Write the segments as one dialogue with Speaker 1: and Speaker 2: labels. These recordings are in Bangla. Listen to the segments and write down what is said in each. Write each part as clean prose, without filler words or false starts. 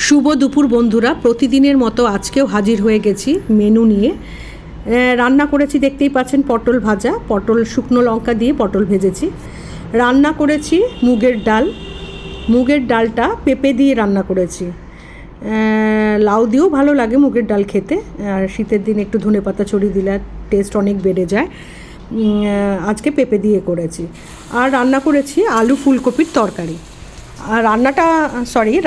Speaker 1: শুভ দুপুর বন্ধুরা, প্রতিদিনের মতো আজকেও হাজির হয়ে গেছি মেনু নিয়ে। রান্না করেছি, দেখতেই পাচ্ছেন, পটল ভাজা, পটল শুকনো লঙ্কা দিয়ে পটল ভেজেছি। রান্না করেছি মুগের ডালটা পেঁপে দিয়ে রান্না করেছি। লাউ দিয়েও ভালো লাগে মুগের ডাল খেতে, আর শীতের দিন একটু ধনেপাতা ছড়িয়ে দিলে টেস্ট অনেক বেড়ে যায়। আজকে পেঁপে দিয়ে করেছি। আর রান্না করেছি আলু ফুলকপির তরকারি। আর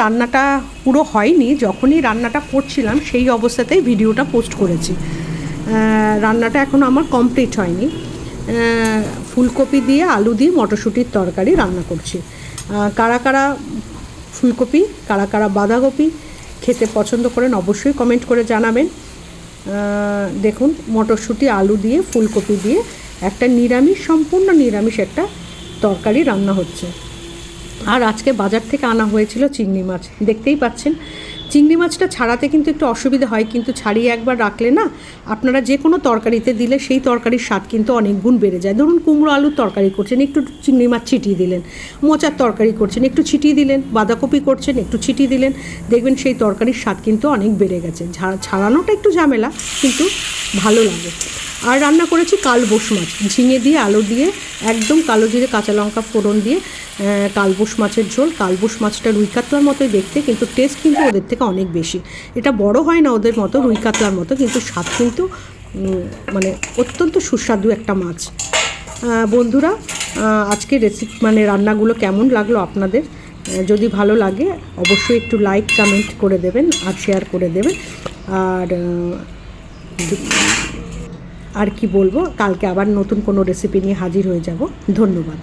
Speaker 1: রান্নাটা পুরো হয়নি, যখনই রান্নাটা করছিলাম সেই অবস্থাতেই ভিডিওটা পোস্ট করেছি। রান্নাটা এখনও আমার কমপ্লিট হয়নি। ফুলকপি দিয়ে আলু দিয়ে মটরশুঁটির তরকারি রান্না করছি। কারা কারা ফুলকপি, কারা কারা বাঁধাকপি খেতে পছন্দ করেন অবশ্যই কমেন্ট করে জানাবেন। দেখুন, মটরশুঁটি আলু দিয়ে ফুলকপি দিয়ে একটা সম্পূর্ণ নিরামিষ একটা তরকারি রান্না হচ্ছে। আর আজকে বাজার থেকে আনা হয়েছিল চিংড়ি মাছ, দেখতেই পাচ্ছেন। চিংড়ি মাছটা ছাড়াতে কিন্তু একটু অসুবিধা হয়, কিন্তু ছাড়িয়ে একবার রাখলে না, আপনারা যে কোনো তরকারিতে দিলে সেই তরকারির স্বাদ কিন্তু অনেক গুণ বেড়ে যায়। ধরুন কুমড়ো আলুর তরকারি করছেন, একটু চিংড়ি মাছ ছিটিয়ে দিলেন, মোচার তরকারি করছেন একটু ছিটিয়ে দিলেন, বাঁধাকপি করছেন একটু ছিটিয়ে দিলেন, দেখবেন সেই তরকারির স্বাদ কিন্তু অনেক বেড়ে গেছে। ছাড়ানোটা একটু ঝামেলা, কিন্তু ভালো লাগে। আর রান্না করেছি কালবোস মাছ, ঝিঙে দিয়ে আলু দিয়ে একদম কালো জিরে কাঁচা লঙ্কা ফোড়ন দিয়ে কালবোস মাছের ঝোল। কালবোস মাছটা রুই কাতলার মতোই দেখতে, কিন্তু টেস্ট কিন্তু ওদের থেকে অনেক বেশি। এটা বড় হয় না ওদের মতো, রুই কাতলার মতো, কিন্তু স্বাদ কিন্তু অত্যন্ত সুস্বাদু একটা মাছ। বন্ধুরা, আজকে রান্নাগুলো কেমন লাগলো আপনাদের? যদি ভালো লাগে অবশ্যই একটু লাইক কমেন্ট করে দেবেন আর শেয়ার করে দেবেন। আর কি বলবো, কালকে আবার নতুন কোনো রেসিপি নিয়ে হাজির হয়ে যাব। ধন্যবাদ।